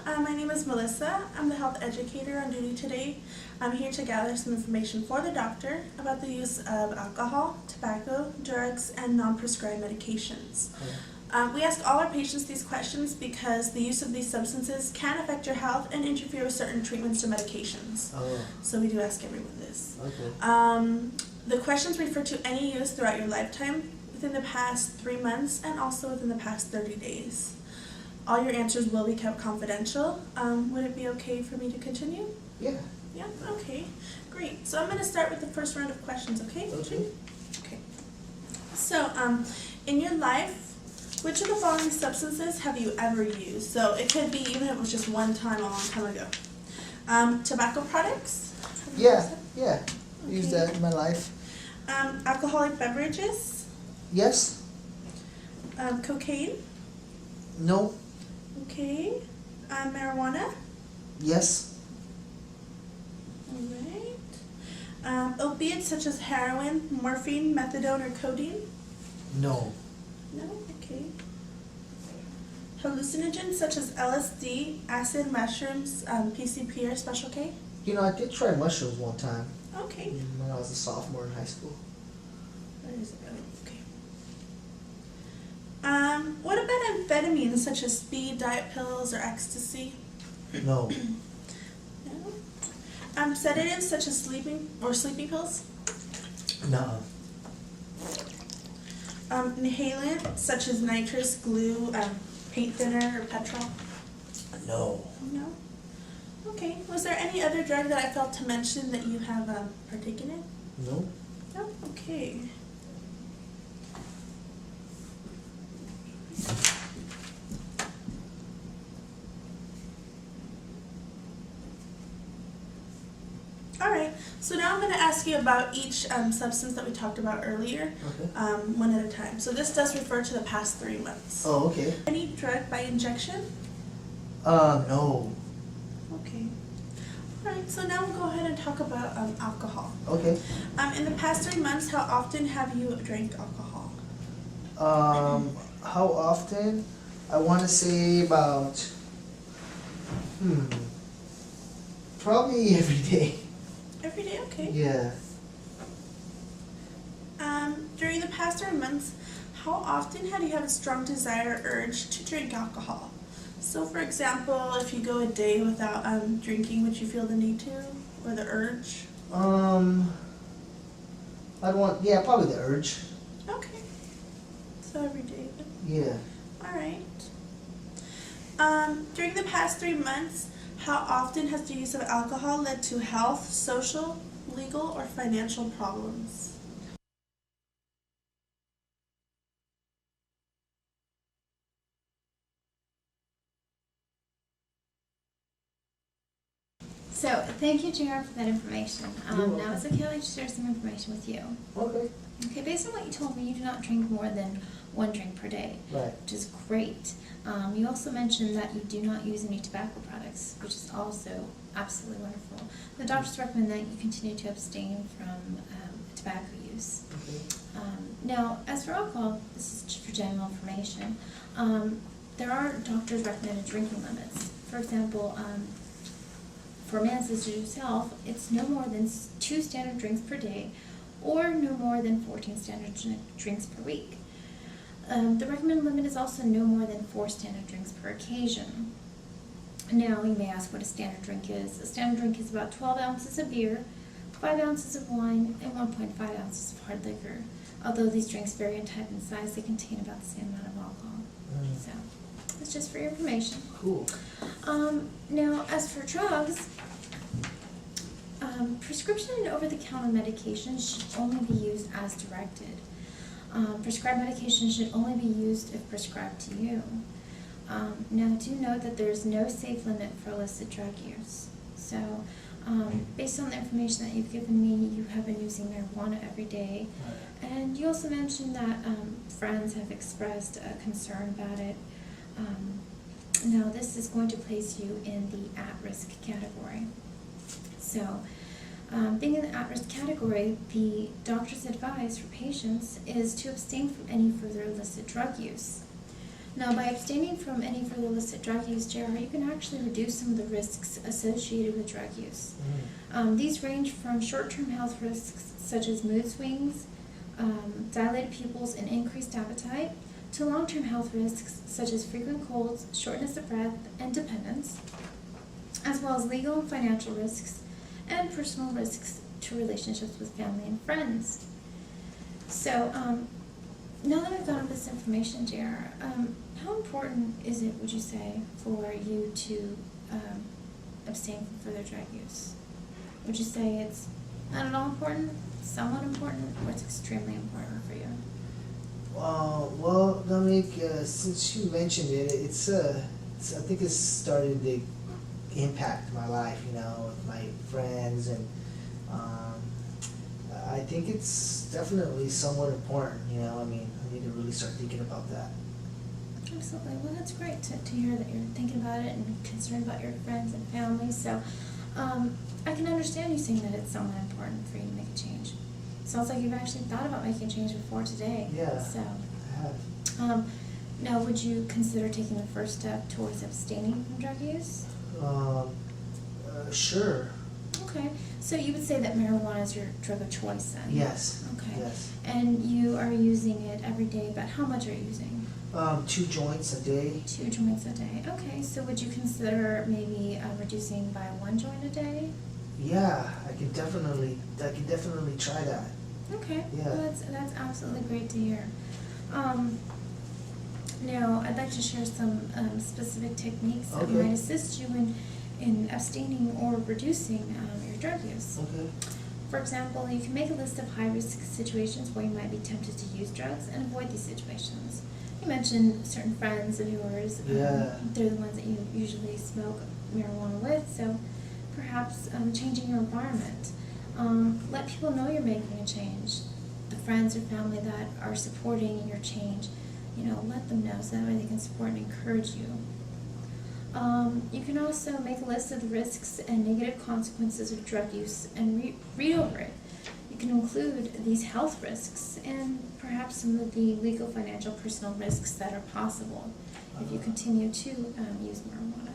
My name is Melissa. I'm the health educator on duty today. I'm here to gather some information for the doctor about the use of alcohol, tobacco, drugs, and non-prescribed medications. We ask all our patients these questions because the use of these substances can affect your health and interfere with certain treatments or medications. So we do ask everyone this. The questions refer to any use throughout your lifetime, within the past 3 months, and also within the past 30 days. All your answers will be kept confidential. Would it be okay for me to continue? Yeah. Yeah? Okay. Great. So I'm going to start with the first round of questions, okay? Okay. Okay. So, in your life, which of the following substances have you ever used? So it could be even if it was just one time a long time ago. Tobacco products? Yeah. Yeah. Okay. Use that in my life. Alcoholic beverages? Yes. Cocaine? No. Okay. Marijuana? Yes. Alright. Opiates such as heroin, morphine, methadone, or codeine? No. No? Okay. Hallucinogens such as LSD, acid, mushrooms, PCP, or Special K? You know, I did try mushrooms one time Okay. when I was a sophomore in high school. What is it? Okay. What about amphetamines such as speed, diet pills, or ecstasy? No. No. Sedatives such as sleeping pills? No. Inhalant such as nitrous, glue, paint thinner, or petrol? No. No. Okay. Was there any other drug that I failed to mention that you have partaken in? No. No. Okay. Alright, so now I'm going to ask you about each substance that we talked about earlier, Okay. one at a time. So this does refer to the past 3 months. Oh, okay. Any drug by injection? No. Okay. Alright, so now we'll go ahead and talk about alcohol. Okay. In the past 3 months, how often have you drank alcohol? How often? I want to say about, probably every day. Every day, okay. Yeah. During the past 3 months, how often have you had a strong desire or urge to drink alcohol? So, for example, if you go a day without drinking, would you feel the need to, or the urge? Probably the urge. Okay. So every day. Yeah. Alright. During the past 3 months, how often has the use of alcohol led to health, social, legal, or financial problems? So, thank you, JR, for that information. You're welcome. Now it's okay, I'd like to share some information with you. Okay. Okay, based on what you told me, you do not drink more than 1 drink per day, Right. which is great. You also mentioned that you do not use any tobacco products, which is also absolutely wonderful. The doctors recommend that you continue to abstain from tobacco use. Okay. Now, as for alcohol, this is just for general information. There are doctors' recommended drinking limits. For example, for a man such as yourself, it's no more than 2 standard drinks per day, or no more than 14 standard drinks per week. The recommended limit is also no more than 4 standard drinks per occasion. Now, you may ask what a standard drink is. A standard drink is about 12 ounces of beer, 5 ounces of wine, and 1.5 ounces of hard liquor. Although these drinks vary in type and size, they contain about the same amount of alcohol. So, that's just for your information. Cool. Now, as for drugs, prescription and over-the-counter medications should only be used as directed. Prescribed medication should only be used if prescribed to you. Now, do note that there is no safe limit for illicit drug use. So, based on the information that you've given me, you have been using marijuana every day. Right. And you also mentioned that friends have expressed a concern about it. Now, this is going to place you in the at-risk category. So, being in the at-risk category, the doctor's advice for patients is to abstain from any further illicit drug use. Now, by abstaining from any further illicit drug use, JR, you can actually reduce some of the risks associated with drug use. These range from short-term health risks such as mood swings, dilated pupils, and increased appetite, to long-term health risks such as frequent colds, shortness of breath, and dependence, as well as legal and financial risks and personal risks to relationships with family and friends. So, now that I've gotten this information, JR, how important is it, would you say, for you to abstain from further drug use? Would you say it's not at all important, somewhat important, or it's extremely important for you? Well, Dominic, since you mentioned it, I think it's started to impact my life, you know, with my friends, and I think it's definitely somewhat important, you know. I mean, I need to really start thinking about that. Absolutely. Well, that's great to hear that you're thinking about it and concerned about your friends and family. So, I can understand you saying that it's somewhat important for you to make a change. Sounds like you've actually thought about making a change before today. Yeah, So, I have. now would you consider taking the first step towards abstaining from drug use? Sure. Okay. So you would say that marijuana is your drug of choice then? Yes. Okay. Yes. And you are using it every day, but how much are you using? 2 joints a day. 2 joints a day. Okay, so would you consider maybe reducing by 1 joint a day? Yeah, I could definitely try that. Okay, Yeah. well, that's absolutely great to hear. Now, I'd like to share some specific techniques that Okay. might assist you in abstaining or reducing your drug use. Okay. For example, you can make a list of high-risk situations where you might be tempted to use drugs and avoid these situations. You mentioned certain friends of yours. Yeah. They're the ones that you usually smoke marijuana with, so perhaps changing your environment. Let people know you're making a change. The friends or family that are supporting your change, you know, let them know so that way they can support and encourage you. You can also make a list of the risks and negative consequences of drug use and read over it. You can include these health risks and perhaps some of the legal, financial, personal risks that are possible if you continue to use marijuana.